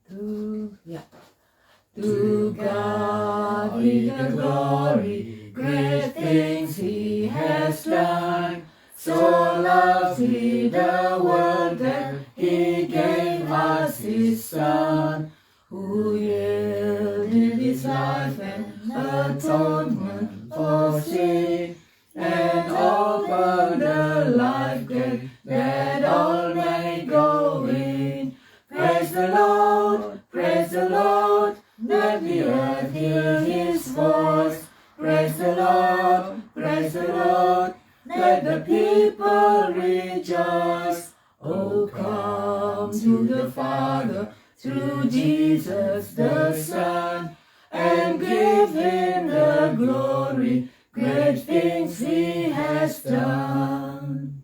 To God be the glory, great things He has done. So loved He the world that He gave us His Son, who yielded His life and atonement for sin, and opened the life gate that all may go in. Praise the Lord, praise the Lord, let the earth hear His voice. Praise the Lord, praise the Lord, let the people rejoice. Oh, come to the Father through Jesus the Son, and give Him the glory, great things He has done.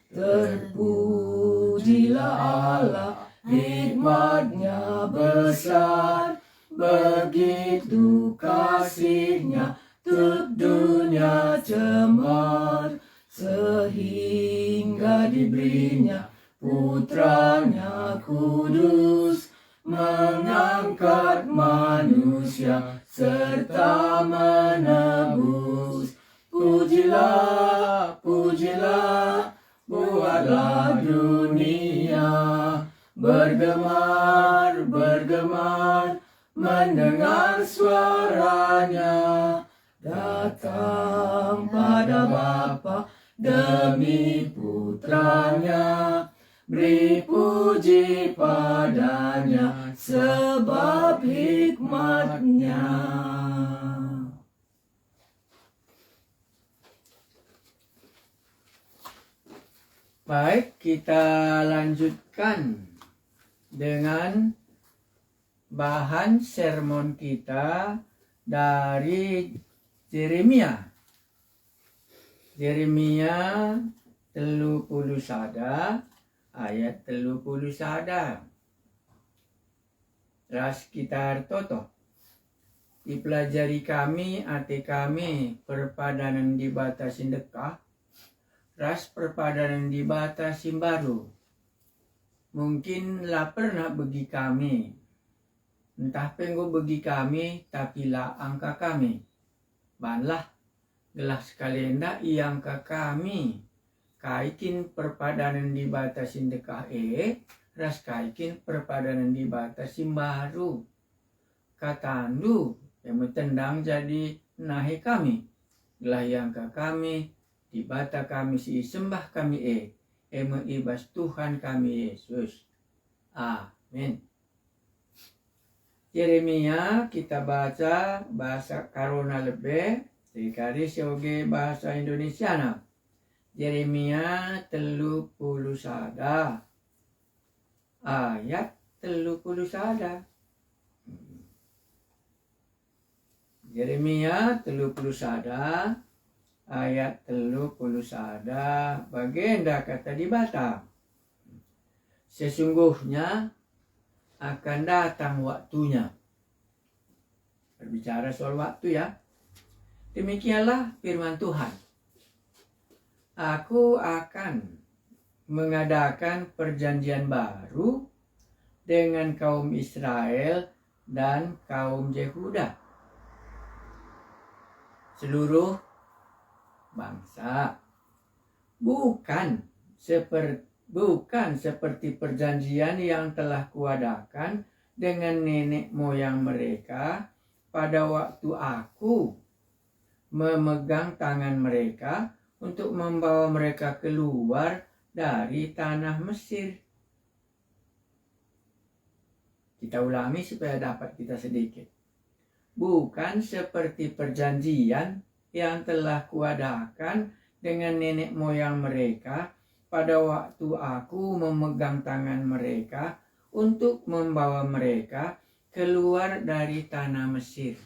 Terpujilah Allah, hikmat-Nya besar, begitu kasih-Nya untuk dunia cemar, sehingga diberinya Putranya kudus, mengangkat manusia serta menebus. Pujilah, pujilah, buatlah dunia bergemar, bergemar, mendengar suaranya. Datang pada Bapa demi Putranya, beri puji padanya sebab hikmat-Nya. Baik, kita lanjutkan dengan bahan sermon kita dari Yeremia. Yeremia 31 ayat 31. Ras kita toto. Dipelajari kami, ate kami, perpadanan dibatasin dekah. Ras perpadanan dibatasin baru. Mungkin lah pernah bagi kami. Entah penggo bagi kami, tapi lah angka kami. Banlah, gelas kalenda iangka kami. Kaikin perpadanan dibatasin dekah ras kaikin perpadanan dibatasin baru. Katandu, yang metendang jadi nahi kami. Gelah iangka kami, dibata kami si sembah kami meibas Tuhan kami Yesus. Amin. Yeremia kita baca bahasa Karona lebih, dikari sebagai bahasa Indonesia. Yeremia 31 ayat 31. Yeremia 31 ayat 31 bagenda kata dibata. Sesungguhnya akan datang waktunya. Berbicara soal waktu ya. Demikianlah firman Tuhan. Aku akan mengadakan perjanjian baru dengan kaum Israel dan kaum Yehuda. Seluruh bangsa. Bukan seperti perjanjian yang telah kuadakan dengan nenek moyang mereka pada waktu aku memegang tangan mereka untuk membawa mereka keluar dari tanah Mesir. Kita ulangi supaya dapat kita sedikit. Bukan seperti perjanjian yang telah kuadakan dengan nenek moyang mereka pada waktu aku memegang tangan mereka untuk membawa mereka keluar dari tanah Mesir.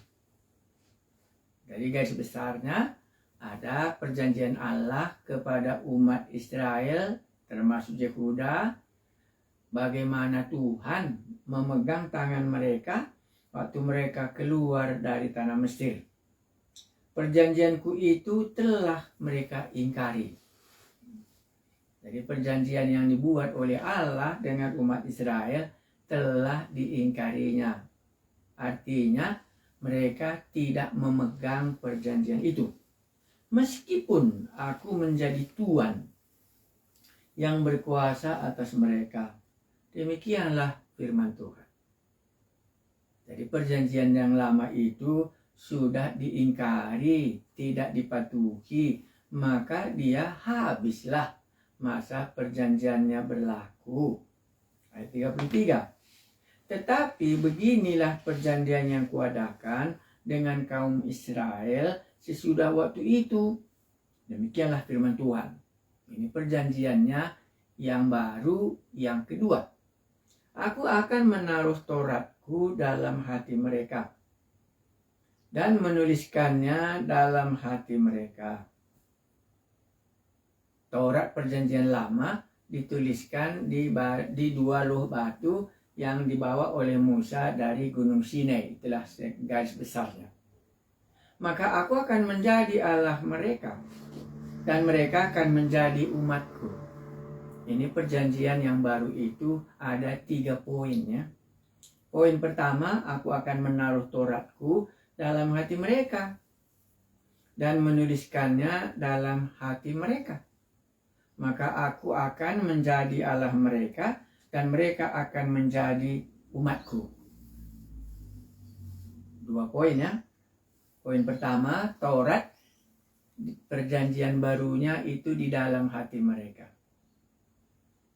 Dari garis besarnya, ada perjanjian Allah kepada umat Israel, termasuk Yehuda, bagaimana Tuhan memegang tangan mereka waktu mereka keluar dari tanah Mesir. Perjanjianku itu telah mereka ingkari. Jadi perjanjian yang dibuat oleh Allah dengan umat Israel telah diingkarinya. Artinya mereka tidak memegang perjanjian itu. Meskipun aku menjadi Tuhan yang berkuasa atas mereka. Demikianlah firman Tuhan. Jadi perjanjian yang lama itu sudah diingkari, tidak dipatuhi, maka dia habislah masa perjanjiannya berlaku. Ayat 33. Tetapi beginilah perjanjian yang kuadakan dengan kaum Israel sesudah waktu itu. Demikianlah firman Tuhan. Ini perjanjiannya yang baru, yang kedua. Aku akan menaruh Tauratku dalam hati mereka dan menuliskannya dalam hati mereka. Taurat perjanjian lama dituliskan di dua loh batu yang dibawa oleh Musa dari Gunung Sinai. Itulah garis besarnya. Maka aku akan menjadi Allah mereka dan mereka akan menjadi umatku. Ini perjanjian yang baru itu ada 3 poinnya. Poin pertama, aku akan menaruh Tauratku dalam hati mereka dan menuliskannya dalam hati mereka. Maka aku akan menjadi Allah mereka dan mereka akan menjadi umatku. 2 poin ya. Poin pertama, Taurat perjanjian barunya itu di dalam hati mereka.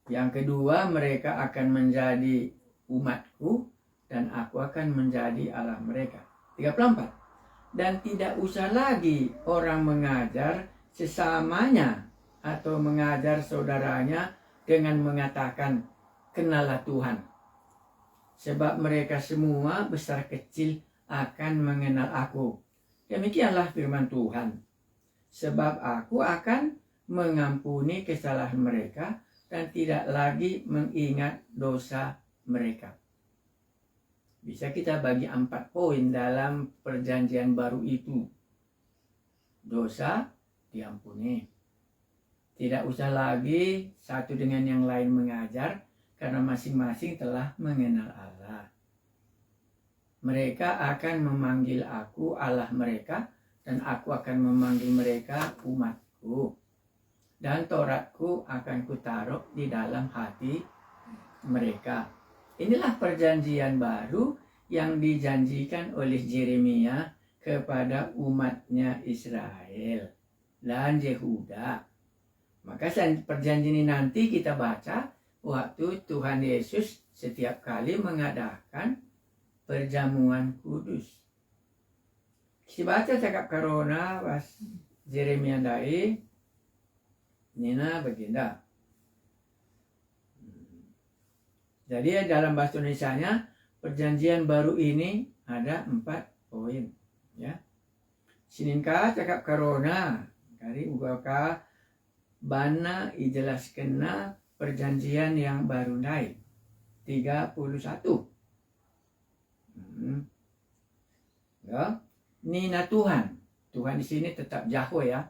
Yang kedua, mereka akan menjadi umatku dan aku akan menjadi Allah mereka. 34. Dan tidak usah lagi orang mengajar sesamanya atau mengajar saudaranya dengan mengatakan, kenallah Tuhan. Sebab mereka semua besar kecil akan mengenal aku. Demikianlah firman Tuhan. Sebab aku akan mengampuni kesalahan mereka dan tidak lagi mengingat dosa mereka. Bisa kita bagi 4 poin dalam perjanjian baru itu. Dosa diampuni. Tidak usah lagi satu dengan yang lain mengajar, karena masing-masing telah mengenal Allah. Mereka akan memanggil aku Allah mereka, dan aku akan memanggil mereka umatku. Dan Tauratku akan kutaruh di dalam hati mereka. Inilah perjanjian baru yang dijanjikan oleh Yeremia kepada umatnya Israel dan Yehuda. Maka perjanjian ini nanti kita baca waktu Tuhan Yesus setiap kali mengadakan perjamuan kudus. Kita baca cakap karona pas Yeremia dai Nina baginda. Jadi dalam bahasa Indonesianya perjanjian baru ini ada 4 poin ya. Sininka cakap karona kari ugaka bana ijelaskenna perjanjian yang baru naik 31. Ya. Nina Tuhan di sini tetap Yahweh ya.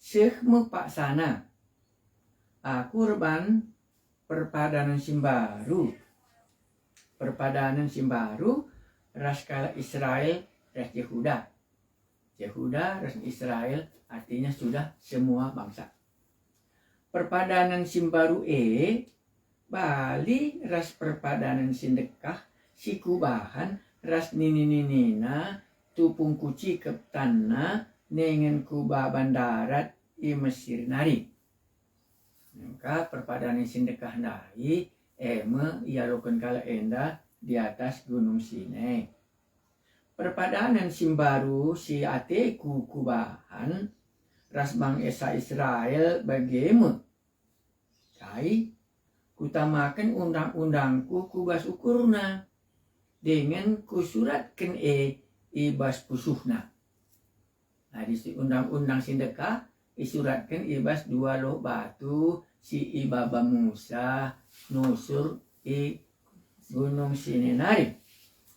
Sehme paksana kurban perpadanan simbaru. Perpadanan simbaru raskala Israel ras Yehuda. Yehuda ras Israel artinya sudah semua bangsa. Perpadanan simbaru Bali ras perpadanan sindekah sikubahan ras nini-nina tupung kuci keptanna nengen kuba bandarat i Mesir nari. Maka perpadanan sindekah nai iarokan kala enda di atas gunung Sinai. Perpadanan simbaru si ate kubahan ras bang esa Israel bagemu. Kai kutamakan undang-undangku kubas ukurna dengan kusuratkan ibas pusuhna. Nah di undang-undang sindekah isuratkan ibas 2 loh batu si ibaba Musa nusur gunung Sinai.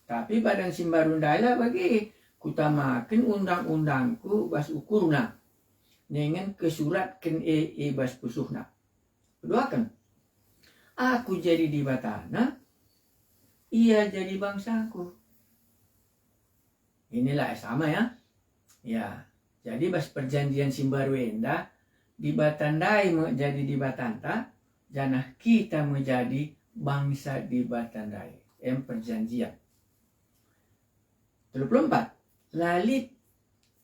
Tapi badan simbarundala bagi kutamakan undang-undangku bas ukurna dengan kesuratkan ibas pusuhna. Keduakan aku jadi di batana ia jadi bangsaku. Inilah sama ya. Ya, jadi bas perjanjian simbaru enda dibatandai jadi dibatanta, janah kita menjadi bangsa dibatandai. Perjanjian. 34. Lalit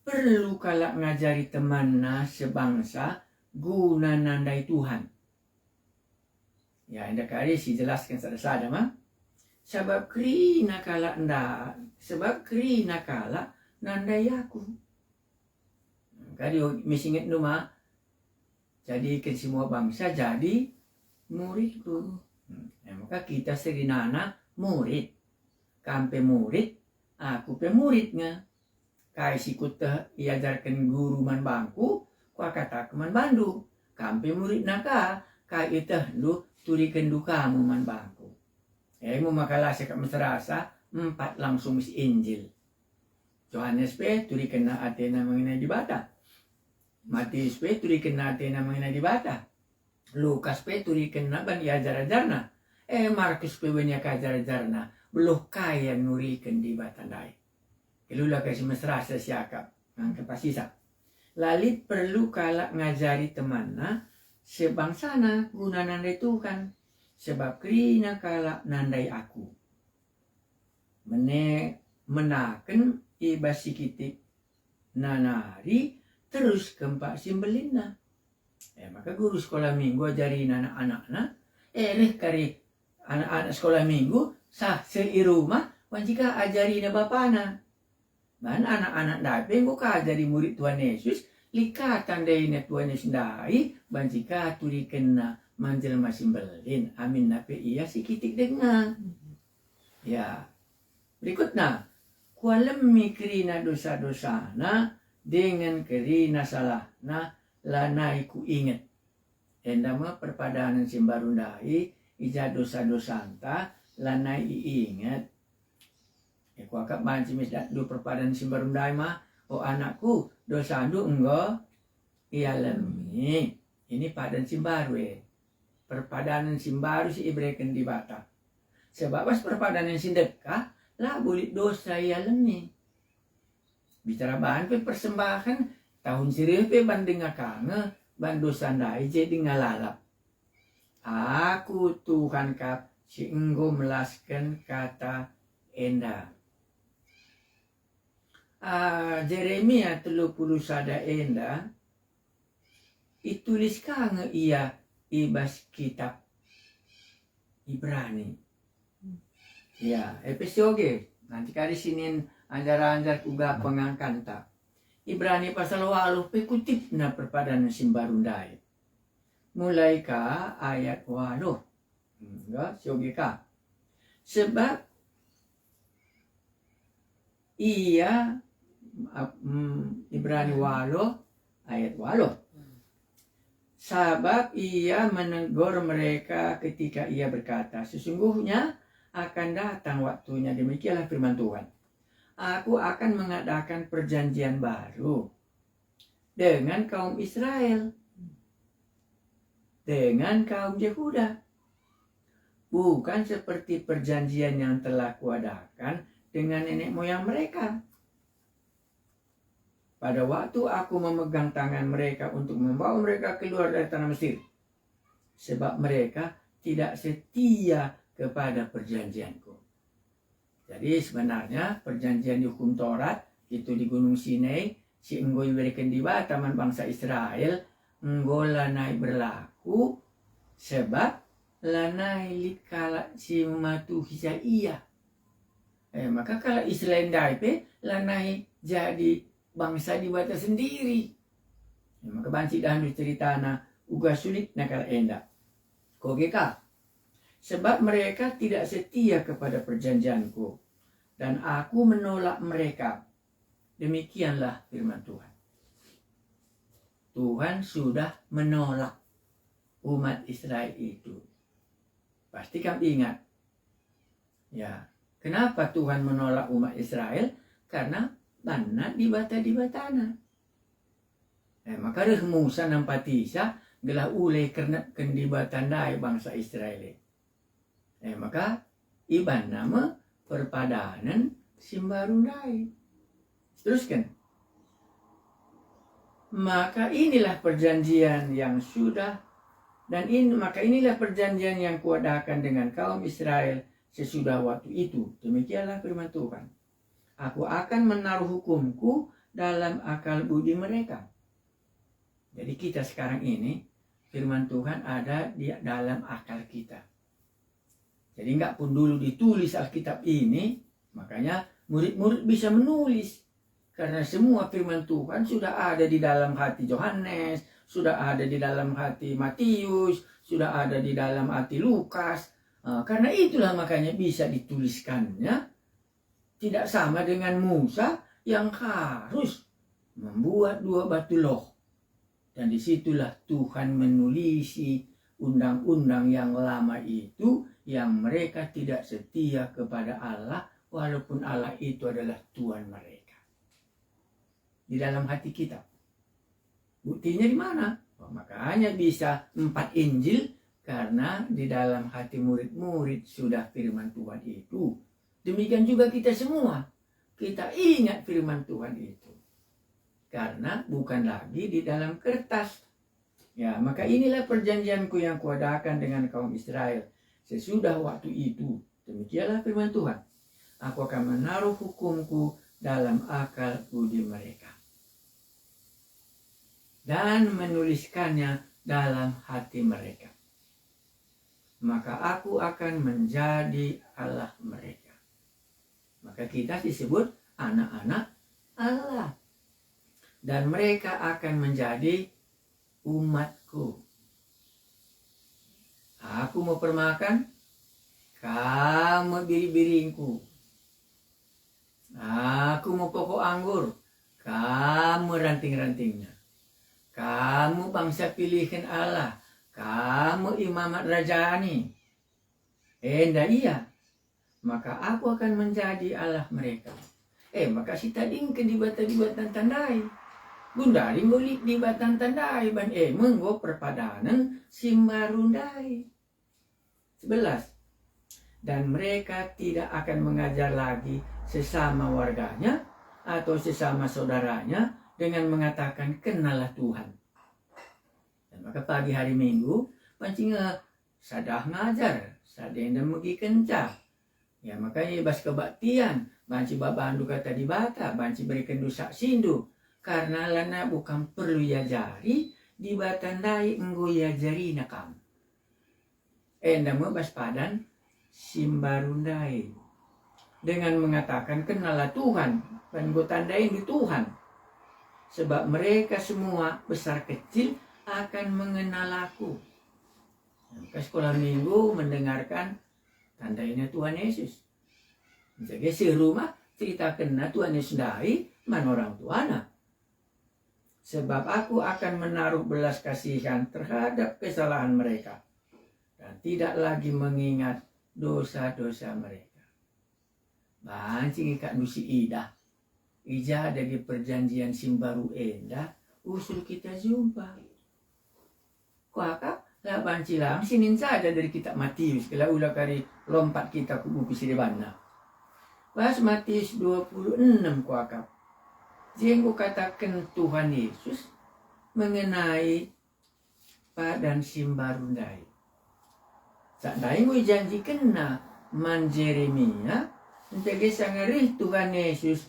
perlu kalak ngajari temanna sebangsa guna nandai Tuhan. Ya, anda kali si jelaskan sada-sada mah. Sebab krina kalak nandai aku. Kali misinget numa jadikan semua bangsa jadi muridku. Maka kita serinana murid. Kampe murid, aku pemuridnya. Kai sikutah iajarkan guru man bangku, kua kata man bandu. Kampe murid naka, kai itah lu turikan dukamu man bangku. Mo makalah sekat maserasa 4 langsung si Injil. Yohanes pe turikan na atena mengenai dibata. Matius pe turikan na atena mengenai dibata. Lukas pe turikan na ban iajar-ajarna. Markus pe banyak ajar-ajarna. Beluh kaya nurikan dibatandai. Ilula kasi maserasa siakap ng kapasisa. Lalit perlu kalak ngajari temanna sebangsana guna nandai Tuhan. Sebab krina kalak nandai aku. Menaken ibasi kitik nanari terus kempak simbelinna. Maka guru sekolah minggu ajarin anak-anakna. Kari anak-anak sekolah minggu sah seirumah wancika ajarin bapana. Man anak-anak dapeng kok ajari murid Tuhan Yesus likatan dayna Tuhan Yesus dai bancika turiken na manjel masimbelin. Amin nape iya si kitik dengar. Ya. Berikutnya, kualemi kerina dosa-dosana dengan kerina salahna lanai ku inget. Endama perpadanan simbarundai ija dosa-dosanta lanai inget. Ku akap banci misdat du perpadanan simbarundai mah, oh anakku dosa andu enggo ialemi. Ini padan simbaru perpadanan simbaru si ibreken di bata. Sebab pas perpadanan sindekah lah bulit dosa ialemi. Bicara bahan pe persembahan tahun sirih pe banding akange ban dosa ndai jadi ngalalap. Aku Tuhan kap si enggo melaskan kata enda. Jeremia 31 enda ituliskan ia ibas kitab Ibrani. Ya, episode nanti kali Senin anjar-anjar kuga pengangkanta. Ibrani pasal 8 pekutip na perpadanan simbarundai. Mulai ka ayat 8. Enggak, sioge ka. Sebab ia Ibrani 8 ayat 8. Sebab ia menegur mereka ketika ia berkata, sesungguhnya akan datang waktunya, demikianlah firman Tuhan. Aku akan mengadakan perjanjian baru dengan kaum Israel, dengan kaum Yehuda. Bukan seperti perjanjian yang telah kuadakan dengan nenek moyang mereka. Pada waktu aku memegang tangan mereka untuk membawa mereka keluar dari tanah Mesir. Sebab mereka tidak setia kepada perjanjianku. Jadi sebenarnya perjanjian di hukum Taurat itu di Gunung Sinai, si enggo diberikan di taman bangsa Israel, enggo lanai berlaku sebab lanai likala si mematuhi Hisaia. Maka kalau Israel daipe lanai jadi bangsa di batas sendiri. Maka banci dah ceritana uga sulit nakal enda. Kogeka. Sebab mereka tidak setia kepada perjanjianku dan aku menolak mereka. Demikianlah firman Tuhan. Tuhan sudah menolak umat Israel itu. Pasti kamu ingat. Ya, kenapa Tuhan menolak umat Israel? Karena bana di batana. Maka reh Musa nampatisa gelah uleh kerna kendi batandai bangsa Israel. Maka iban nama perpadanan simbarundai. Teruskan. Maka inilah perjanjian yang sudah, dan maka inilah perjanjian yang kuadakan dengan kaum Israel sesudah waktu itu. Demikianlah firman Tuhan. Aku akan menaruh hukumku dalam akal budi mereka. Jadi kita sekarang ini, firman Tuhan ada di dalam akal kita. Jadi nggak pun dulu ditulis Alkitab ini, makanya murid-murid bisa menulis. Karena semua firman Tuhan sudah ada di dalam hati Yohanes, sudah ada di dalam hati Matius, sudah ada di dalam hati Lukas. Karena itulah makanya bisa dituliskannya. Tidak sama dengan Musa yang harus membuat 2 batu loh. Dan disitulah Tuhan menulisi undang-undang yang lama itu, yang mereka tidak setia kepada Allah, walaupun Allah itu adalah Tuhan mereka. Di dalam hati kita. Buktinya di mana? Makanya bisa 4 Injil, karena di dalam hati murid-murid sudah firman Tuhan itu. Demikian juga kita semua. Kita ingat firman Tuhan itu. Karena bukan lagi di dalam kertas. Ya, maka inilah perjanjianku yang kuadakan dengan kaum Israel sesudah waktu itu. Demikianlah firman Tuhan. Aku akan menaruh hukumku dalam akal budi mereka. Dan menuliskannya dalam hati mereka. Maka aku akan menjadi Allah mereka. Maka kita disebut anak-anak Allah. Dan mereka akan menjadi umatku. Aku mau permakan, kamu biri-biringku. Aku mau pokok anggur, kamu ranting-rantingnya. Kamu bangsa pilihan Allah, kamu imamat rajani. Endah iya, maka aku akan menjadi Allah mereka. Maka si tading ke dibatan tandai. Bundari ngulik dibatan tandai, ban menggo perpadanan simbarundai. 11. Dan mereka tidak akan mengajar lagi sesama warganya atau sesama saudaranya dengan mengatakan kenalah Tuhan. Dan maka pagi hari Minggu pancing sadah ngajar, sadenda mugi kencah. Ya makanya bas kebaktian, banci babandu kata dibata, banci berikan dosa sindu. Karena lana bukan perlu yajari, dibatandai enggo yajari nakam. Endamu bas padan simbarundai. Dengan mengatakan kenalah Tuhan, dan gue tandain di Tuhan. Sebab mereka semua besar kecil akan mengenal aku. Ke sekolah minggu mendengarkan tandainnya Tuhan Yesus. Jadi serumah cerita kena Tuhan Yesus dari mana orang tuana. Sebab aku akan menaruh belas kasihan terhadap kesalahan mereka. Dan tidak lagi mengingat dosa-dosa mereka. Bancing ikat nusi idah. Ija ada di perjanjian simbaru endah. Usul kita jumpa. Kuaka lah bancilang sinin saja dari kitab Matius. Kalau ulah kari lompat kita ke buku Sidebana. Pas Matius 26 kuaka. Jengku katakan Tuhan Yesus mengenai padan simbarundai. Saat lain gue janji kena man Jeremia menjaga sangarih Tuhan Yesus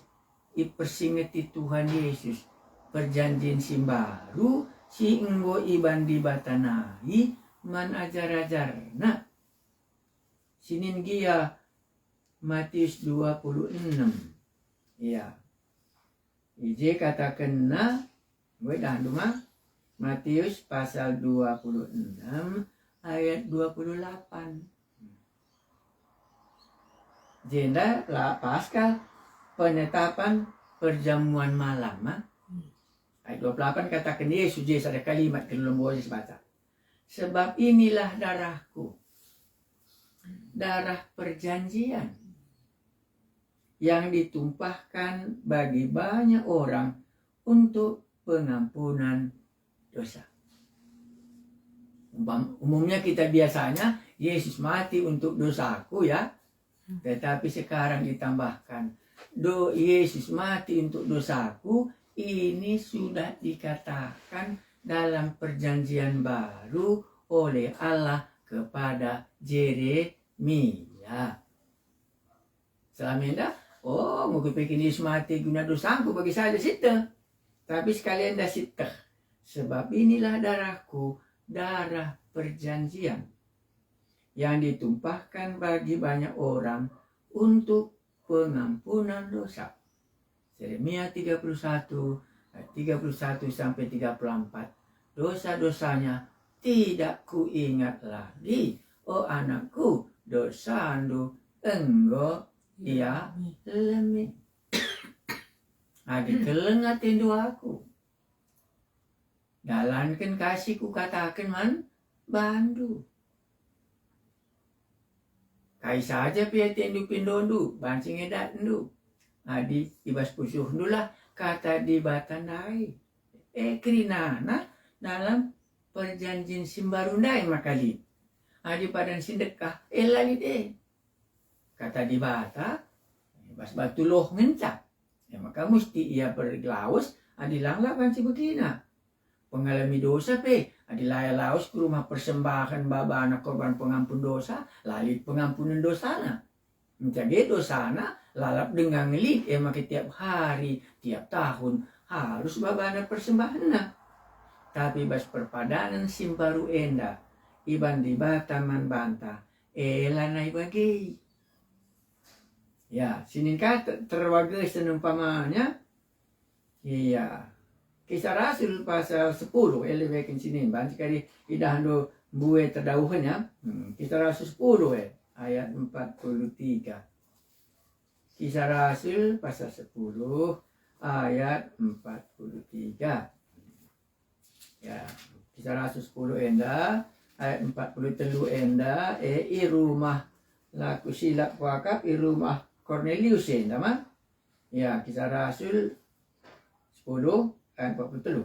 ipersingeti Tuhan Yesus perjanjian simbaru si enggo iban di batanai man ajar-ajarna. Sinin gia Matius 26. Ya. Ije katakan na, gue dah rumah Matius pasal 26 ayat 28. Jenda lah pasca penetapan perjamuan malam. Ayat 28 katakan Yesus ada kalimat ke dalam Yesus baca. Sebab inilah darahku, darah perjanjian yang ditumpahkan bagi banyak orang untuk pengampunan dosa. Umumnya kita biasanya Yesus mati untuk dosaku ya. Tetapi sekarang ditambahkan, Yesus mati untuk dosaku, ini sudah dikatakan dalam perjanjian baru oleh Allah kepada Yeremia. Selama ini mau kupikir Yesus mati guna dosaku bagi saja situ. Tapi sekalian dah situ. Sebab inilah darahku, darah perjanjian yang ditumpahkan bagi banyak orang untuk pengampunan dosa. Yeremia 31 ayat 31 sampai 34. Dosa-dosanya tidak kuingat lagi. Oh anakku, dosandu enggo ia lemi. Adi kelengatin doaku. Dalankan kasihku katakan man bandu. Kai saja pia tendu pindondu, bancing edat ndu. Adi ibas pusuh ndulah kata di batandai. Kerinana dalam perjanjian simbarundai makali. Adi padan sindekah lali deh. Kata di bata, ibas batu loh ngencap. Maka mesti ia berlaus, adi langlah banci begina. Pengalami dosa adi laya laos ke rumah persembahan baba anak korban pengampun dosa, lalit pengampunan dosana. Menjadi dosana lalap dengan ngelit maka tiap hari, tiap tahun harus baba anak persembahan. Tapi bas perpadanan simparu enda, iban di bataman banta, lanai bagi. Ya, sini kata terwagai senumpamanya. Iya. Kisah Rasul pasal 10 elevekin sini banci kali idahan do buwe terdauhannya. Kisah Rasul 10 ayat 43. Kisah Rasul pasal 10 ayat 43. Ya, Kisah Rasul 10 enda ayat 43 enda i rumah laku silap wakaf i rumah Cornelius enda mah. Ya, Kisah Rasul 10 ayat 43.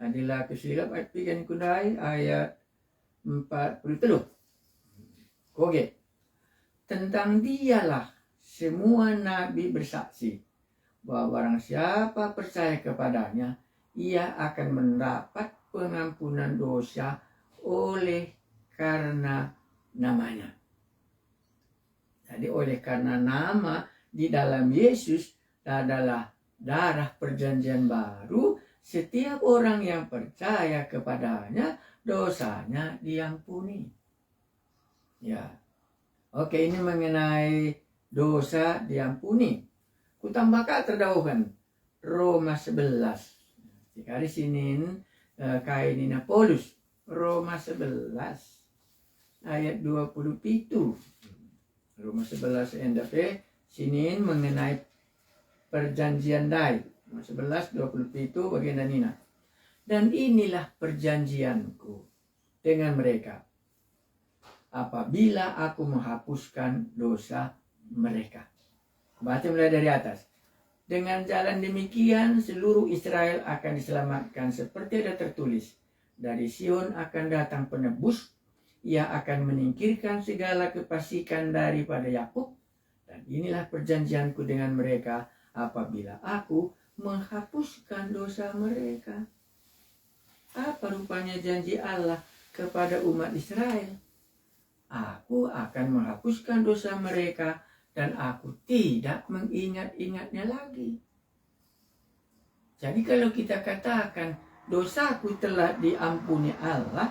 Adilah kesilap ayat pigan kundai ayat 43. Oke. Tentang dialah semua nabi bersaksi bahwa barang siapa percaya kepadanya, ia akan mendapat pengampunan dosa oleh karena namanya. Jadi oleh karena nama di dalam Yesus adalah darah perjanjian baru, setiap orang yang percaya kepadanya dosanya diampuni. Ya. Oke, ini mengenai dosa diampuni. Kutambahkan terdahulukan Roma 11. Jika di sini kainina Paulus Roma 11 ayat 27. Roma 11 NDP sini mengenai perjanjian dai 11:27 bagian Nina. Dan inilah perjanjianku dengan mereka apabila aku menghapuskan dosa mereka. Baca mulai dari atas. Dengan jalan demikian seluruh Israel akan diselamatkan seperti ada tertulis. Dari Sion akan datang penebus, ia akan menyingkirkan segala kefasikan daripada Yakub. Dan inilah perjanjianku dengan mereka apabila aku menghapuskan dosa mereka. Apa rupanya janji Allah kepada umat Israel? Aku akan menghapuskan dosa mereka dan aku tidak mengingat-ingatnya lagi. Jadi kalau kita katakan dosaku telah diampuni Allah,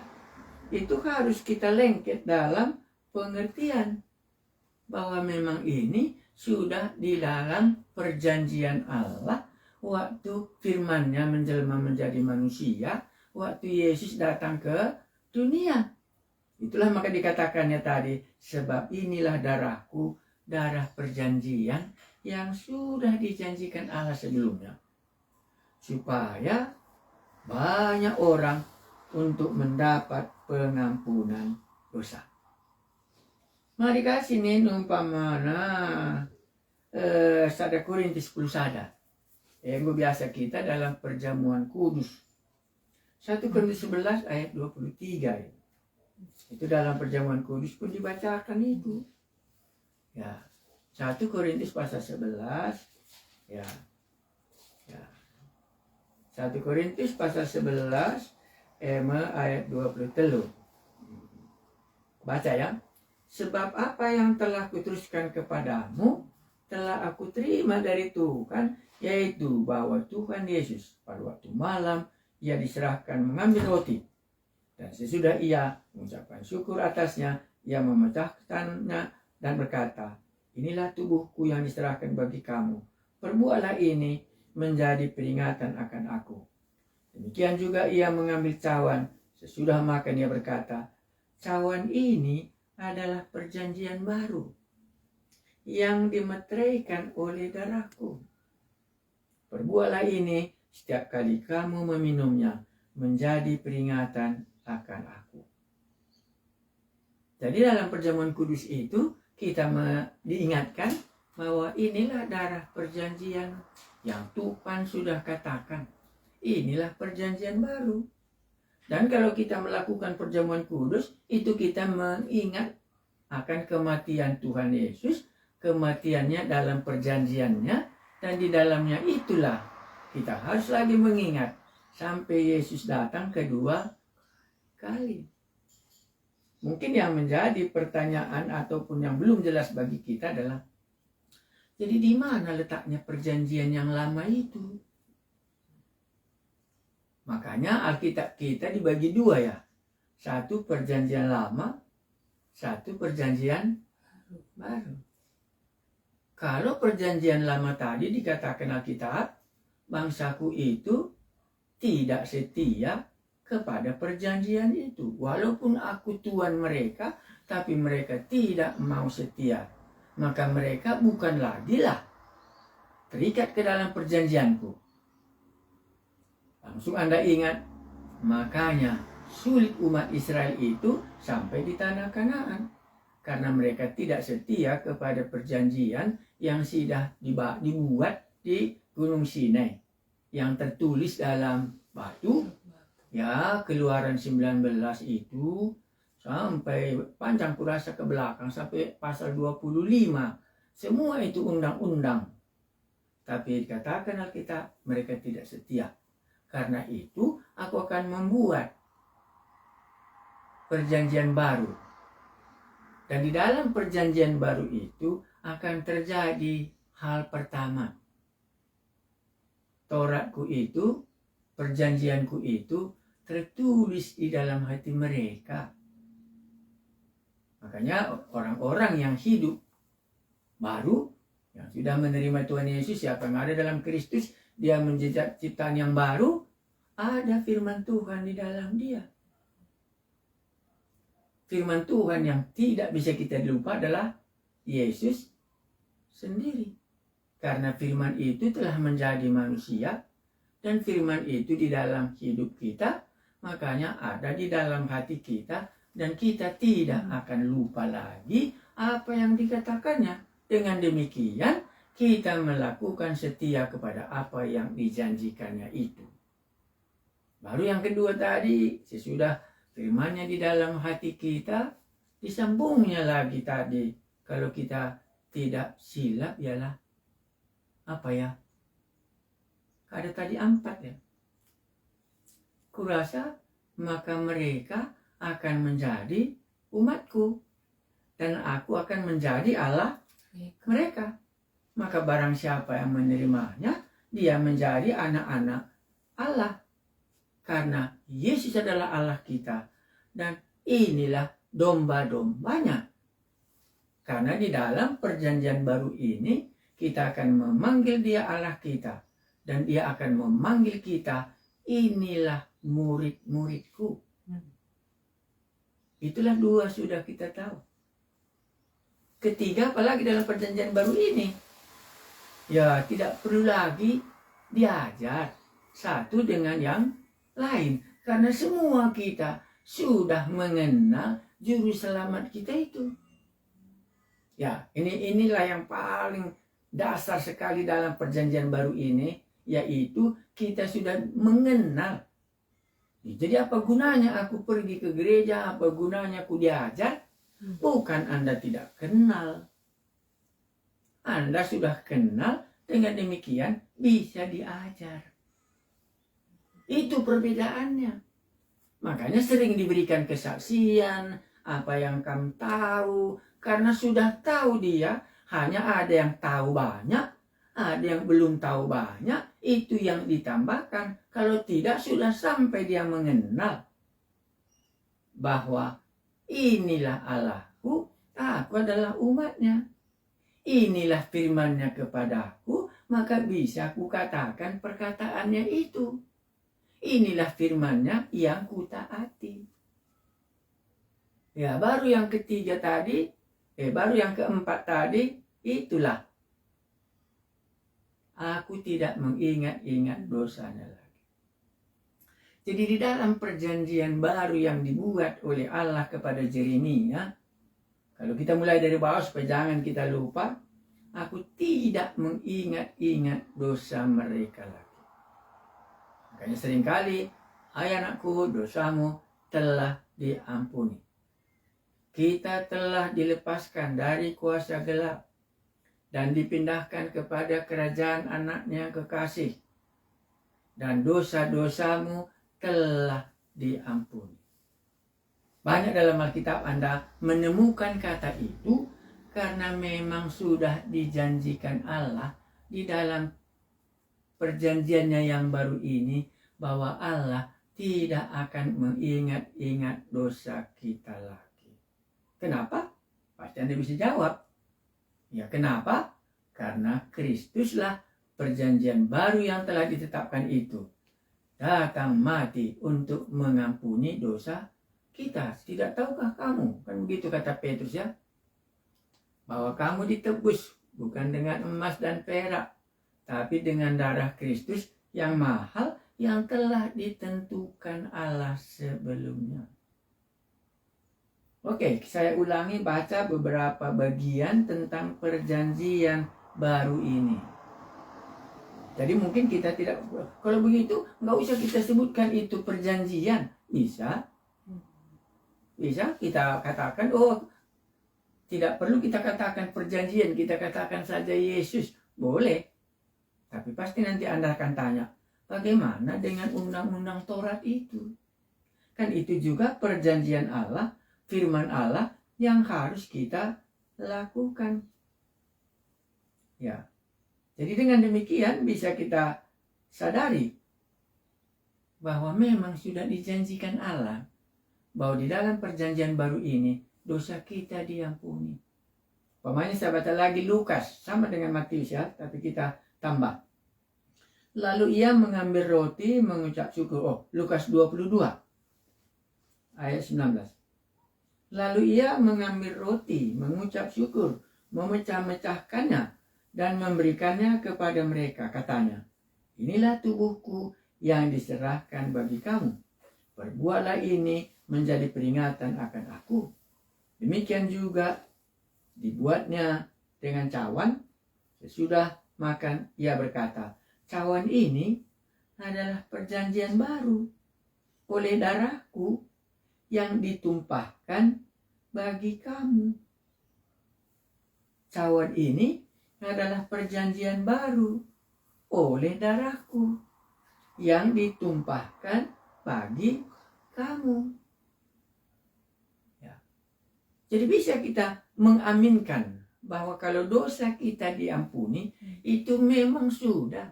itu harus kita lengket dalam pengertian bahwa memang ini sudah di dalam perjanjian Allah waktu firman-Nya menjelma menjadi manusia, waktu Yesus datang ke dunia. Itulah maka dikatakannya tadi, sebab inilah darahku, darah perjanjian yang sudah dijanjikan Allah sebelumnya. Supaya banyak orang untuk mendapat pengampunan dosa. Mari kasih nih umpamana sada Korintus 10 sada. Yang biasa kita dalam perjamuan kudus. 1 Korintus 11 ayat 23. Itu dalam perjamuan kudus pun dibacakan itu. Ya, 1 Korintus pasal 11. Ya. Ya. 1 Korintus pasal 11 ayat 23. Baca ya. Sebab apa yang telah kuteruskan kepadamu telah aku terima dari Tuhan, yaitu bahwa Tuhan Yesus pada waktu malam ia diserahkan mengambil roti, dan sesudah ia mengucapkan syukur atasnya, ia memecahkannya dan berkata, inilah tubuhku yang diserahkan bagi kamu, perbuatlah ini menjadi peringatan akan aku. Demikian juga ia mengambil cawan, sesudah makan ia berkata, cawan ini adalah perjanjian baru yang dimeteraikan oleh darahku. Perbuatlah ini setiap kali kamu meminumnya menjadi peringatan akan aku. Jadi dalam perjamuan kudus itu kita diingatkan bahwa inilah darah perjanjian yang Tuhan sudah katakan. Inilah perjanjian baru. Dan kalau kita melakukan perjamuan kudus, itu kita mengingat akan kematian Tuhan Yesus, kematiannya dalam perjanjiannya, dan di dalamnya itulah kita harus lagi mengingat sampai Yesus datang kedua kali. Mungkin yang menjadi pertanyaan ataupun yang belum jelas bagi kita adalah, jadi di mana letaknya perjanjian yang lama itu? Makanya Alkitab kita dibagi dua ya. 1 perjanjian lama, 1 perjanjian baru. Kalau perjanjian lama tadi dikatakan Alkitab, bangsaku itu tidak setia kepada perjanjian itu. Walaupun aku Tuhan mereka, tapi mereka tidak mau setia. Maka mereka bukan lagi lah terikat ke dalam perjanjianku. Langsung Anda ingat, makanya sulit umat Israel itu sampai di tanah Kanaan. Karena mereka tidak setia kepada perjanjian yang sudah dibuat di Gunung Sinai. Yang tertulis dalam batu, ya Keluaran 19 itu, sampai panjang kurasa ke belakang, sampai pasal 25. Semua itu undang-undang. Tapi dikatakan Alkitab, mereka tidak setia. Karena itu aku akan membuat perjanjian baru. Dan di dalam perjanjian baru itu akan terjadi hal pertama. Tauratku itu, perjanjianku itu tertulis di dalam hati mereka. Makanya orang-orang yang hidup baru, yang sudah menerima Tuhan Yesus, siapa yang ada dalam Kristus, dia menjadi ciptaan yang baru, ada firman Tuhan di dalam dia. Firman Tuhan yang tidak bisa kita lupa adalah Yesus sendiri. Karena firman itu telah menjadi manusia, dan firman itu di dalam hidup kita, makanya ada di dalam hati kita, dan kita tidak akan lupa lagi apa yang dikatakannya. Dengan demikian, kita melakukan setia kepada apa yang dijanjikannya itu. Baru yang kedua tadi, sesudah firman-Nya di dalam hati kita, disambungnya lagi tadi. Kalau kita tidak silap ialah apa ya? Ada tadi 4 ya. Kurasa maka mereka akan menjadi umatku, dan aku akan menjadi Allah mereka. Maka barang siapa yang menerimanya, dia menjadi anak-anak Allah. Karena Yesus adalah Allah kita. Dan inilah domba-dombanya. Karena di dalam perjanjian baru ini, kita akan memanggil dia Allah kita. Dan dia akan memanggil kita, inilah murid-muridku. Itulah 2 sudah kita tahu. Ketiga, apalagi dalam perjanjian baru ini, ya tidak perlu lagi diajar satu dengan yang lain. Karena semua kita sudah mengenal juru selamat kita itu. Ya, inilah yang paling dasar sekali dalam perjanjian baru ini, yaitu kita sudah mengenal. Jadi apa gunanya aku pergi ke gereja, apa gunanya aku diajar? Bukan Anda tidak kenal, Anda sudah kenal, dengan demikian bisa diajar. Itu perbedaannya. Makanya sering diberikan kesaksian, apa yang kamu tahu, karena sudah tahu dia, hanya ada yang tahu banyak, ada yang belum tahu banyak, itu yang ditambahkan. Kalau tidak, sudah sampai dia mengenal bahwa inilah Allahku, aku adalah umatnya. Inilah firman-Nya kepadaku, maka bisa kukatakan perkataannya itu. Inilah firman-Nya yang kutaati. Ya, baru yang ketiga tadi, baru yang keempat tadi, itulah. Aku tidak mengingat-ingat dosanya lagi. Jadi di dalam perjanjian baru yang dibuat oleh Allah kepada Yeremia, kalau kita mulai dari bawah supaya jangan kita lupa, aku tidak mengingat-ingat dosa mereka lagi. Makanya seringkali, hai anakku, dosamu telah diampuni. Kita telah dilepaskan dari kuasa gelap dan dipindahkan kepada kerajaan anaknya kekasih. Dan dosa-dosamu telah diampuni. Banyak dalam Alkitab Anda menemukan kata itu karena memang sudah dijanjikan Allah di dalam perjanjiannya yang baru ini bahwa Allah tidak akan mengingat-ingat dosa kita lagi. Kenapa? Pasti Anda bisa jawab. Ya, kenapa? Karena Kristuslah perjanjian baru yang telah ditetapkan itu. Datang mati untuk mengampuni dosa kita. Tidak tahukah kamu? Kan begitu kata Petrus ya. Bahwa kamu ditebus bukan dengan emas dan perak, tapi dengan darah Kristus yang mahal yang telah ditentukan Allah sebelumnya. Oke, saya ulangi baca beberapa bagian tentang perjanjian baru ini. Jadi mungkin kita tidak, kalau begitu nggak usah kita sebutkan itu perjanjian. Bisa kita katakan, oh tidak perlu kita katakan perjanjian, kita katakan saja Yesus. Boleh. Tapi pasti nanti Anda akan tanya, bagaimana dengan undang-undang Taurat itu? Kan itu juga perjanjian Allah, firman Allah yang harus kita lakukan. Ya. Jadi dengan demikian bisa kita sadari bahwa memang sudah dijanjikan Allah bahwa di dalam perjanjian baru ini dosa kita diampuni. Pokoknya saya baca lagi Lukas sama dengan Matius ya, tapi kita tambah. Lalu ia mengambil roti mengucap syukur. Lukas 22 ayat 19. Lalu ia mengambil roti mengucap syukur, memecah-mecahkannya dan memberikannya kepada mereka. Katanya, inilah tubuhku yang diserahkan bagi kamu. Perbuatlah ini menjadi peringatan akan aku. Demikian juga dibuatnya dengan cawan. Sesudah makan ia berkata, cawan ini adalah perjanjian baru oleh darahku yang ditumpahkan bagi kamu. Cawan ini adalah perjanjian baru oleh darahku yang ditumpahkan bagi kamu. Ya. Jadi bisa kita mengaminkan bahwa kalau dosa kita diampuni, itu memang sudah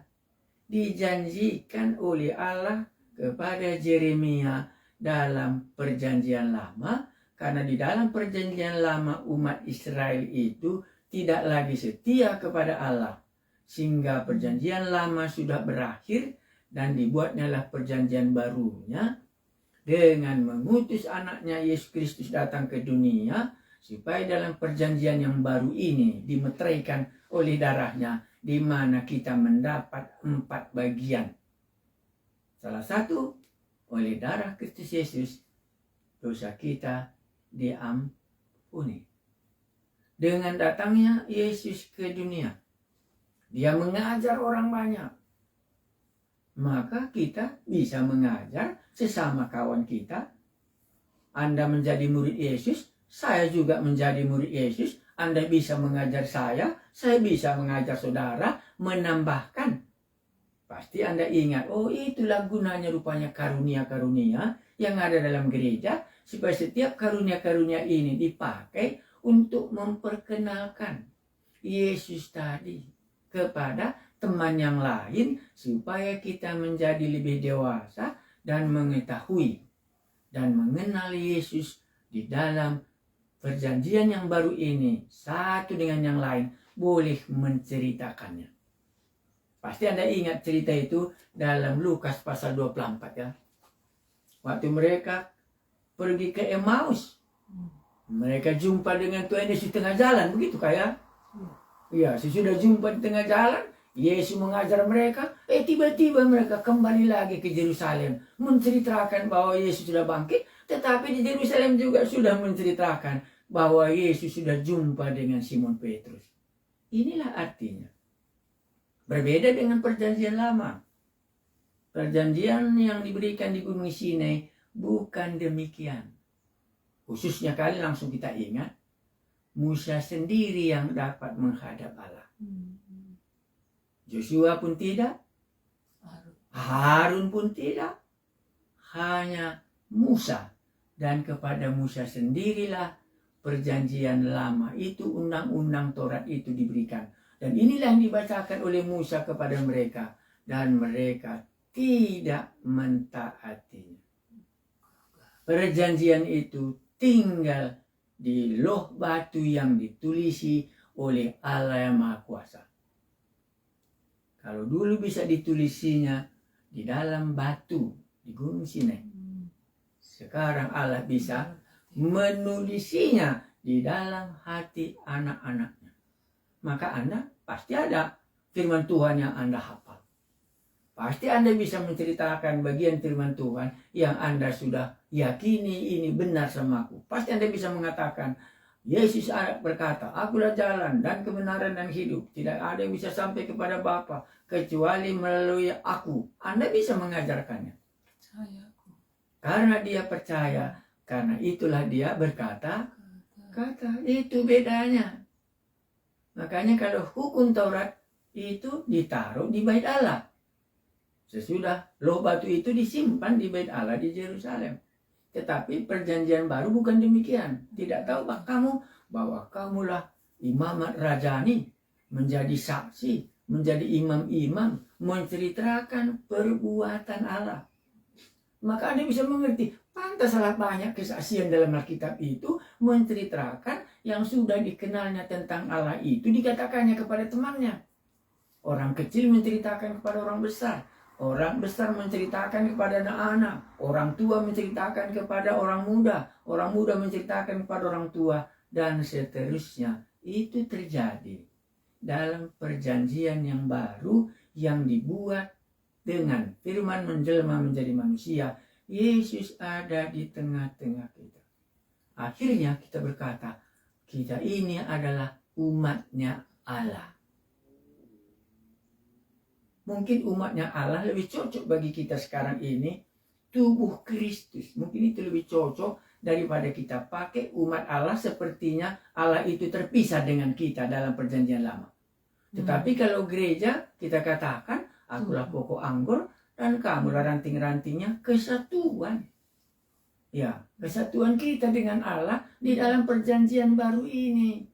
dijanjikan oleh Allah kepada Yeremia dalam perjanjian lama, karena di dalam perjanjian lama umat Israel itu tidak lagi setia kepada Allah, sehingga perjanjian lama sudah berakhir dan dibuatnyalah perjanjian barunya dengan mengutus anaknya Yesus Kristus datang ke dunia supaya dalam perjanjian yang baru ini dimeteraikan oleh darahnya, di mana kita mendapat 4 bagian. Salah satu, oleh darah Kristus Yesus dosa kita diampuni. Dengan datangnya Yesus ke dunia, dia mengajar orang banyak. Maka kita bisa mengajar sesama kawan kita. Anda menjadi murid Yesus, saya juga menjadi murid Yesus. Anda bisa mengajar saya bisa mengajar saudara, menambahkan. Pasti Anda ingat, oh itulah gunanya rupanya karunia-karunia yang ada dalam gereja, supaya setiap karunia-karunia ini dipakai untuk memperkenalkan Yesus tadi kepada teman yang lain, supaya kita menjadi lebih dewasa dan mengetahui dan mengenal Yesus di dalam perjanjian yang baru ini, satu dengan yang lain boleh menceritakannya. Pasti Anda ingat cerita itu dalam Lukas pasal 24 ya. Waktu mereka pergi ke Emmaus, mereka jumpa dengan Tuhan Yesus di tengah jalan, begitu kayak? Ya, sesudah jumpa di tengah jalan, Yesus mengajar mereka, tiba-tiba mereka kembali lagi ke Yerusalem, menceritakan bahwa Yesus sudah bangkit, tetapi di Yerusalem juga sudah menceritakan bahwa Yesus sudah jumpa dengan Simon Petrus. Inilah artinya. Berbeda dengan perjanjian lama. Perjanjian yang diberikan di Gunung Sinai bukan demikian. Khususnya kali langsung kita ingat, Musa sendiri yang dapat menghadap Allah. Joshua pun tidak, Harun pun tidak, hanya Musa. Dan kepada Musa sendirilah perjanjian lama itu, undang-undang Taurat itu diberikan. Dan inilah yang dibacakan oleh Musa kepada mereka. Dan mereka tidak mentaatinya. Perjanjian itu tinggal di loh batu yang ditulisi oleh Allah yang Maha Kuasa. Kalau dulu bisa ditulisinya di dalam batu di Gunung Sinai, sekarang Allah bisa menulisinya di dalam hati anak-anaknya. Maka Anda pasti ada firman Tuhan yang Anda hafal. Pasti Anda bisa menceritakan bagian firman Tuhan yang Anda sudah yakini ini benar sama aku. Pasti Anda bisa mengatakan, Yesus berkata, akulah jalan dan kebenaran dan hidup. Tidak ada yang bisa sampai kepada Bapa kecuali melalui aku. Anda bisa mengajarkannya. Karena dia percaya, karena itulah dia berkata, itu bedanya. Makanya kalau hukum Taurat itu ditaruh di bait Allah. Sesudah loh batu itu disimpan di bait Allah di Yerusalem. Tetapi perjanjian baru bukan demikian. Tidak tahukah kamu bahwa kamulah imamat rajani, menjadi saksi, menjadi imam-imam, menceritakan perbuatan Allah. Maka Anda bisa mengerti, pantaslah banyak kesaksian dalam Alkitab itu menceritakan yang sudah dikenalnya tentang Allah itu dikatakannya kepada temannya. Orang kecil menceritakan kepada orang besar. Orang besar menceritakan kepada anak-anak. Orang tua menceritakan kepada orang muda. Orang muda menceritakan kepada orang tua. Dan seterusnya. Itu terjadi dalam perjanjian yang baru yang dibuat dengan firman menjelma menjadi manusia. Yesus ada di tengah-tengah kita. Akhirnya kita berkata, kita ini adalah umatnya Allah. Mungkin umatnya Allah lebih cocok bagi kita sekarang ini, tubuh Kristus. Mungkin itu lebih cocok daripada kita pakai umat Allah sepertinya Allah itu terpisah dengan kita dalam perjanjian lama. Tetapi kalau gereja kita katakan, akulah pokok anggur dan kamulah ranting-rantingnya, kesatuan. Ya, kesatuan kita dengan Allah di dalam perjanjian baru ini.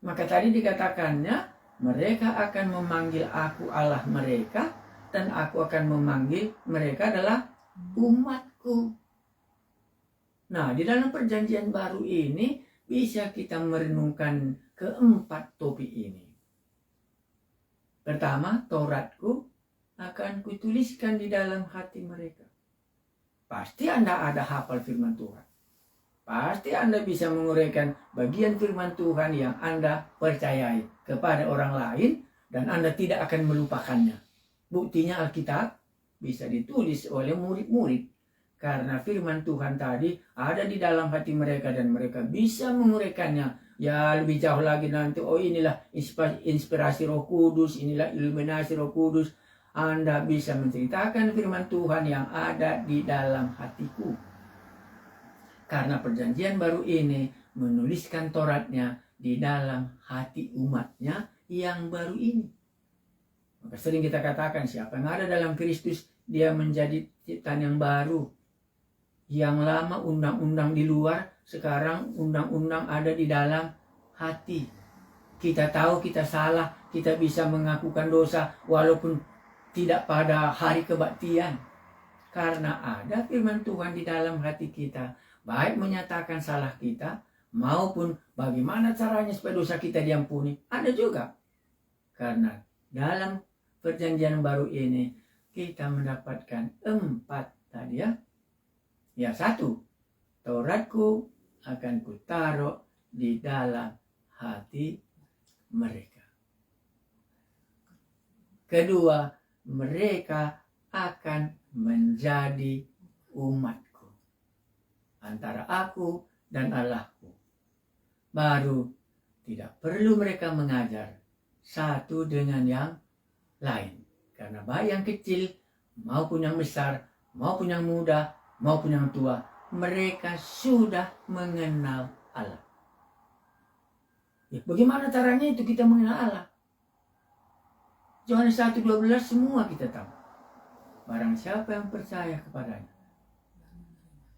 Maka tadi dikatakannya, mereka akan memanggil aku Allah mereka, dan aku akan memanggil mereka adalah umatku. Nah, di dalam perjanjian baru ini bisa kita merenungkan keempat topik ini. Pertama, Tauratku akan kutuliskan di dalam hati mereka. Pasti Anda ada hafal firman Tuhan. Pasti Anda bisa menguraikan bagian firman Tuhan yang Anda percayai kepada orang lain dan Anda tidak akan melupakannya. Buktinya Alkitab bisa ditulis oleh murid-murid karena firman Tuhan tadi ada di dalam hati mereka dan mereka bisa menguraikannya. Ya lebih jauh lagi nanti, oh inilah inspirasi Roh Kudus, inilah iluminasi Roh Kudus. Anda bisa menceritakan firman Tuhan yang ada di dalam hatiku. Karena perjanjian baru ini menuliskan Tauratnya di dalam hati umatnya yang baru ini. Maka sering kita katakan siapa yang ada dalam Kristus, dia menjadi ciptaan yang baru. Yang lama undang-undang di luar, sekarang undang-undang ada di dalam hati. Kita tahu kita salah, kita bisa mengakukan dosa walaupun tidak pada hari kebaktian. Karena ada firman Tuhan di dalam hati kita, baik menyatakan salah kita, maupun bagaimana caranya supaya dosa kita diampuni. Ada juga. Karena dalam perjanjian baru ini, kita mendapatkan 4 tadi ya. Ya, 1, Tauratku akan kutaruh di dalam hati mereka. Kedua, mereka akan menjadi umatku antara aku dan Allahku. Baru tidak perlu mereka mengajar satu dengan yang lain. Karena baik yang kecil maupun yang besar, maupun yang muda, maupun yang tua, mereka sudah mengenal Allah. Ya, bagaimana caranya itu kita mengenal Allah? Yohanes 1:12 semua kita tahu. Barang siapa yang percaya kepadanya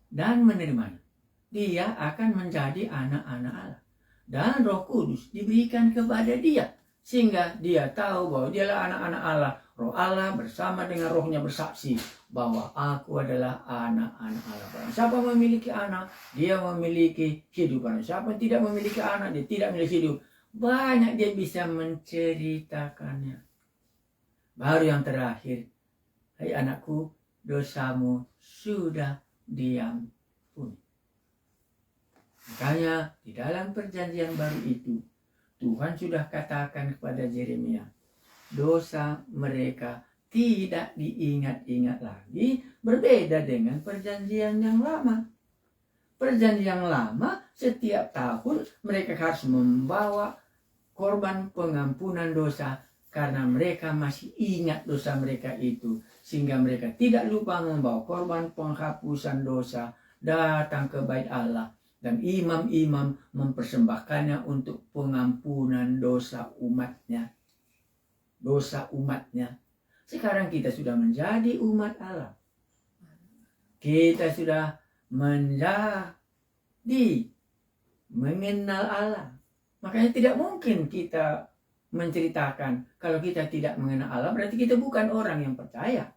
dan menerimanya, dia akan menjadi anak-anak Allah. Dan Roh Kudus diberikan kepada dia, sehingga dia tahu bahwa dialah anak-anak Allah. Roh Allah bersama dengan rohnya bersaksi bahwa aku adalah anak-anak Allah. Barang siapa memiliki anak, dia memiliki hidup. Barang siapa tidak memiliki anak, dia tidak memiliki hidup. Banyak dia bisa menceritakannya. Baru yang terakhir, hai anakku, dosamu sudah diampuni. Makanya di dalam perjanjian baru itu, Tuhan sudah katakan kepada Yeremia, dosa mereka tidak diingat-ingat lagi, berbeda dengan perjanjian yang lama. Perjanjian yang lama, setiap tahun mereka harus membawa korban pengampunan dosa, karena mereka masih ingat dosa mereka itu, sehingga mereka tidak lupa membawa korban penghapusan dosa datang ke bait Allah, dan imam-imam mempersembahkannya untuk pengampunan dosa umatnya. Dosa umatnya. Sekarang kita sudah menjadi umat Allah. Kita sudah menjadi mengenal Allah. Makanya tidak mungkin kita menceritakan kalau kita tidak mengenal Allah, berarti kita bukan orang yang percaya.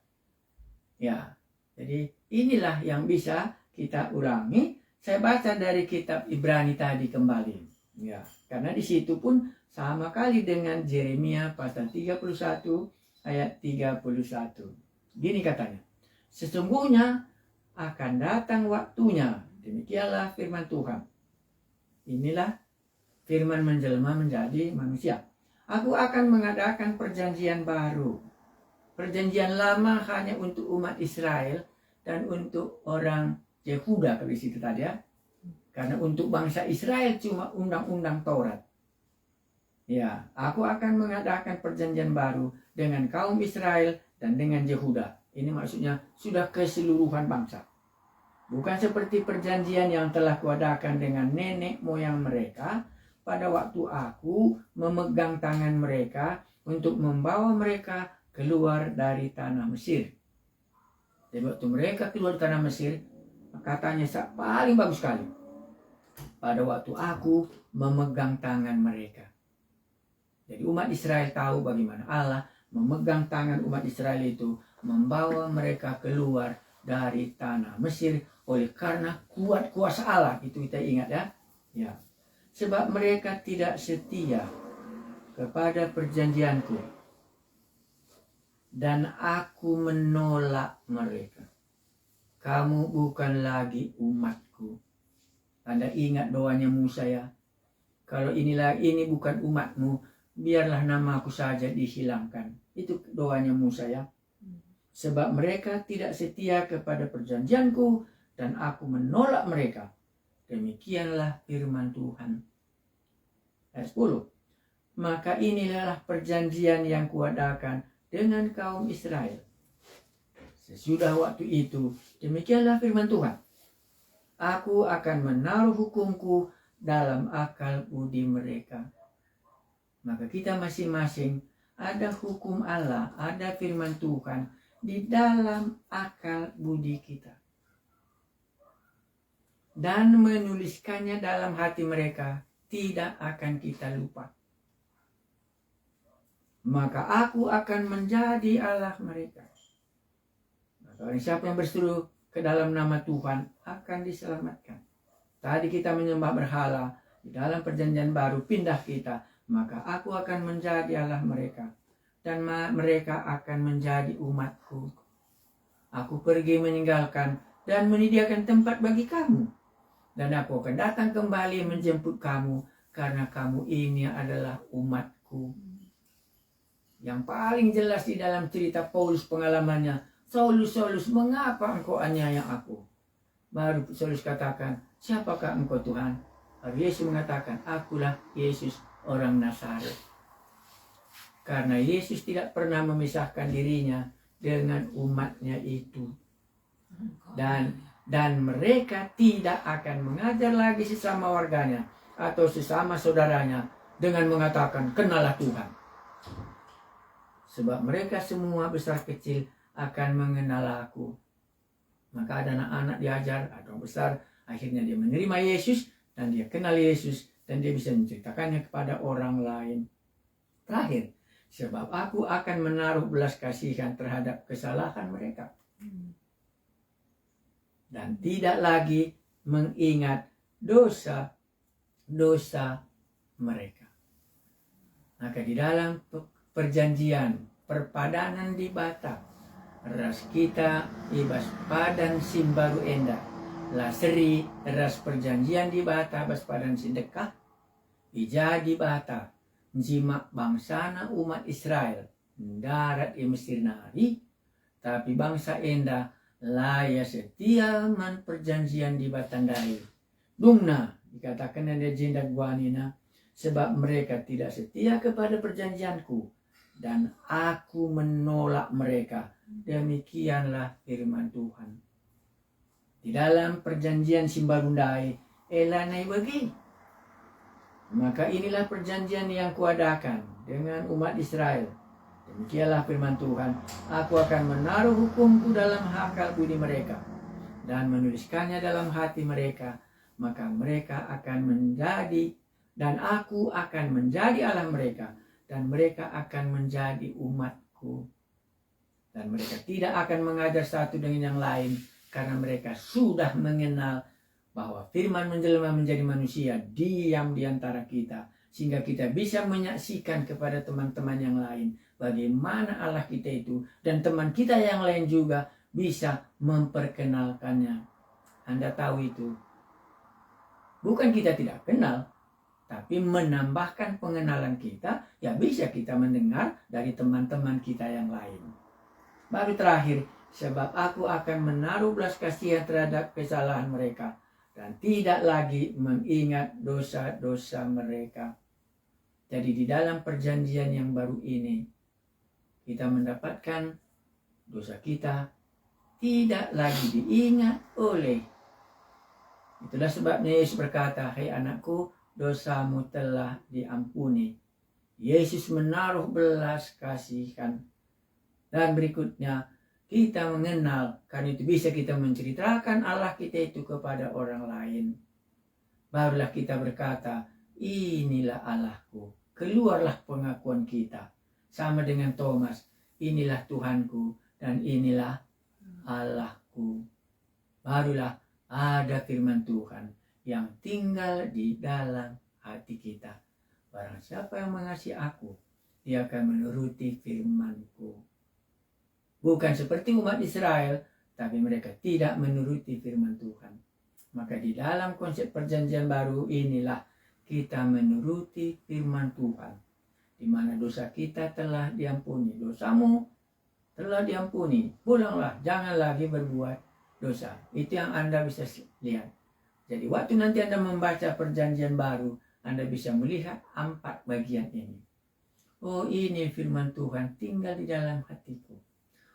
Ya, jadi inilah yang bisa kita ulangi. Saya baca dari kitab Ibrani tadi kembali. Ya, karena di situ pun sama kali dengan Yeremia pasal 31 ayat 31. Gini katanya, sesungguhnya akan datang waktunya, demikianlah firman Tuhan. Inilah firman menjelma menjadi manusia. Aku akan mengadakan perjanjian baru. Perjanjian lama hanya untuk umat Israel dan untuk orang Yehuda kalau di situ tadi ya. Karena untuk bangsa Israel cuma undang-undang Taurat. Ya, aku akan mengadakan perjanjian baru dengan kaum Israel dan dengan Yehuda. Ini maksudnya sudah keseluruhan bangsa. Bukan seperti perjanjian yang telah kuadakan dengan nenek moyang mereka pada waktu aku memegang tangan mereka untuk membawa mereka keluar dari tanah Mesir. Jadi waktu mereka keluar dari tanah Mesir, katanya paling bagus sekali. Pada waktu aku memegang tangan mereka. Jadi umat Israel tahu bagaimana Allah memegang tangan umat Israel itu, membawa mereka keluar dari tanah Mesir oleh karena kuat kuasa Allah. Itu kita ingat ya. Ya. Sebab mereka tidak setia kepada perjanjianku, dan aku menolak mereka. Kamu bukan lagi umatku. Anda ingat doanya Musa ya? Kalau ini bukan umatmu, biarlah namaku saja dihilangkan. Itu doanya Musa ya. Sebab mereka tidak setia kepada perjanjianku, dan aku menolak mereka. Demikianlah firman Tuhan. Ayat 10. Maka inilah perjanjian yang kuadakan dengan kaum Israel. Sesudah waktu itu, demikianlah firman Tuhan. Aku akan menaruh hukumku dalam akal budi mereka. Maka kita masing-masing ada hukum Allah, ada firman Tuhan di dalam akal budi kita. Dan menuliskannya dalam hati mereka, tidak akan kita lupa. Maka aku akan menjadi Allah mereka. Maka siapa yang berseru ke dalam nama Tuhan akan diselamatkan. Tadi kita menyembah berhala, di dalam perjanjian baru pindah kita, maka aku akan menjadi Allah mereka, dan mereka akan menjadi umatku. Aku pergi meninggalkan dan menyediakan tempat bagi kamu, dan aku akan datang kembali menjemput kamu, karena kamu ini adalah umatku. Yang paling jelas di dalam cerita Paulus pengalamannya, Saulus, Saulus, mengapa engkau aniaya aku? Baru Saulus katakan, siapakah engkau Tuhan? Lalu Yesus mengatakan, akulah Yesus orang Nazaret. Karena Yesus tidak pernah memisahkan dirinya dengan umatnya itu. Dan mereka tidak akan mengajar lagi sesama warganya atau sesama saudaranya dengan mengatakan, kenallah Tuhan. Sebab mereka semua besar kecil akan mengenal aku. Maka ada anak-anak diajar atau besar, akhirnya dia menerima Yesus dan dia kenal Yesus dan dia bisa menceritakannya kepada orang lain. Terakhir, sebab aku akan menaruh belas kasihan terhadap kesalahan mereka. Dan tidak lagi mengingat dosa-dosa mereka. Maka di dalam perjanjian perpadanan di Batak, ras kita ibas padan simbaru enda, laseri ras perjanjian di Batak bas padan sindekah, ija di Batak, jimak bangsana umat Israel, darat di Mesir nari, tapi bangsa enda laya setia man perjanjian di Batandai. Dungna dikatakan ada jenda guanina, sebab mereka tidak setia kepada perjanjianku, dan aku menolak mereka. Demikianlah firman Tuhan. Di dalam perjanjian Simbarundai, elanai bagi. Maka inilah perjanjian yang kuadakan dengan umat Israel. Demikianlah firman Tuhan. Aku akan menaruh hukumku dalam akal budi mereka dan menuliskannya dalam hati mereka. Maka mereka akan menjadi, dan aku akan menjadi Allah mereka, dan mereka akan menjadi umatku. Dan mereka tidak akan mengajar satu dengan yang lain, karena mereka sudah mengenal bahwa firman menjelma menjadi manusia, diam di antara kita, sehingga kita bisa menyaksikan kepada teman-teman yang lain bagaimana Allah kita itu, dan teman kita yang lain juga bisa memperkenalkannya. Anda tahu itu, bukan kita tidak kenal, tapi menambahkan pengenalan kita, ya bisa kita mendengar dari teman-teman kita yang lain. Baru terakhir, sebab aku akan menaruh belas kasihan terhadap kesalahan mereka, dan tidak lagi mengingat dosa-dosa mereka. Jadi di dalam perjanjian yang baru ini, kita mendapatkan dosa kita tidak lagi diingat oleh. Itulah sebabnya Yesus berkata, hai anakku, dosamu telah diampuni. Yesus menaruh belas kasihan. Dan berikutnya, kita mengenal, karena itu bisa kita menceritakan Allah kita itu kepada orang lain. Barulah kita berkata, inilah Allahku. Keluarlah pengakuan kita. Sama dengan Thomas, inilah Tuhanku dan inilah Allahku. Barulah ada firman Tuhan yang tinggal di dalam hati kita. Barang siapa yang mengasihi aku, dia akan menuruti firman-Ku. Bukan seperti umat Israel, tapi mereka tidak menuruti firman Tuhan. Maka di dalam konsep perjanjian baru inilah kita menuruti firman Tuhan, di mana dosa kita telah diampuni. Dosamu telah diampuni, pulanglah, jangan lagi berbuat dosa. Itu yang Anda bisa lihat. Jadi waktu nanti Anda membaca perjanjian baru, Anda bisa melihat 4 bagian ini. Oh, ini firman Tuhan tinggal di dalam hatiku.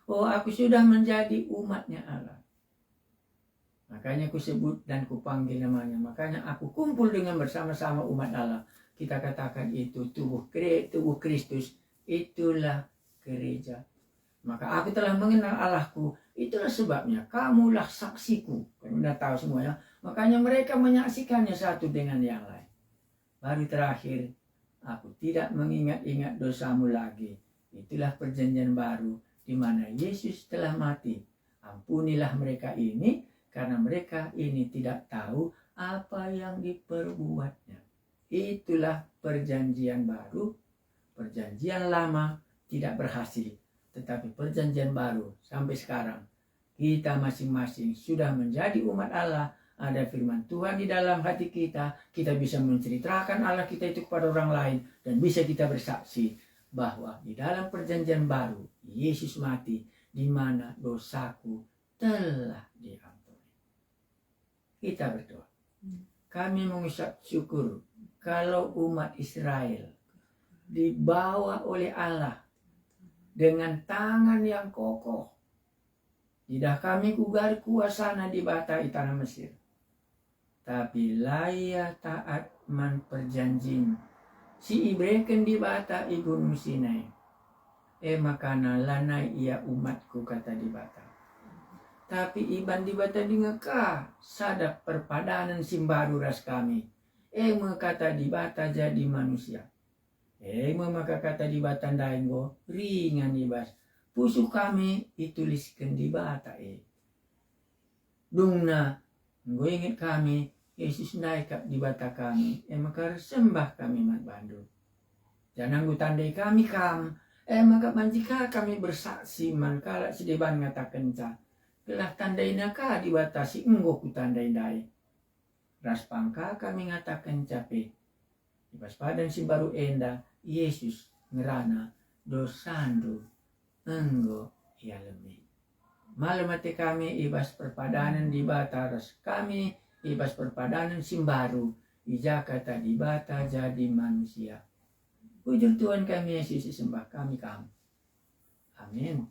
Oh, aku sudah menjadi umatnya Allah. Makanya ku sebut dan ku panggil namanya. Makanya aku kumpul dengan bersama-sama umat Allah. Kita katakan itu tubuh Kristus. Itulah gereja. Maka aku telah mengenal Allahku. Itulah sebabnya kamulah saksiku. Kamu sudah tahu semuanya. Makanya mereka menyaksikannya satu dengan yang lain. Baru terakhir, aku tidak mengingat-ingat dosamu lagi. Itulah perjanjian baru di mana Yesus telah mati. Ampunilah mereka ini karena mereka ini tidak tahu apa yang diperbuatnya. Itulah perjanjian baru. Perjanjian lama tidak berhasil. Tetapi perjanjian baru sampai sekarang kita masing-masing sudah menjadi umat Allah. Ada firman Tuhan di dalam hati kita. Kita bisa menceritakan Allah kita itu kepada orang lain. Dan bisa kita bersaksi bahwa di dalam perjanjian baru Yesus mati di mana dosaku telah diampuni. Kita berdoa. Kami mengucap syukur kalau umat Israel dibawa oleh Allah dengan tangan yang kokoh. Tidak kami kugar kuasana di batai tanah Mesir. Tapi laya taat man perjanjin. Si ibreken di batai gunung Sinai. Makana lanai ia umatku kata di bata. Tapi iban di bata di ngeka sadap perpadanan simbaru ras kami. Kata di bata jadi manusia. Maka kata di bata daenggo ringan ibas. Pusu kami ituliskan di bata Dungna gue ingat kami Yesus naik di bata kami. Maka sembah kami mat bandu. Jangan gue tandai kami kam. Maka manjika kami bersaksi man kala sedeban ngatakan ca. Kelah tandai naka dibatasi enggo ku tandai dai. Ras pangka kami ngatakan cape. Ibas padan si baru enda Yesus ngerana dosandu enggo ia lebih. Malam hati kami ibas perpadanan di bata ras kami ibas perpadanan simbaru ija kata di bata jadi manusia. Puji Tuhan kami Yesus sembah kami kamu. Amin.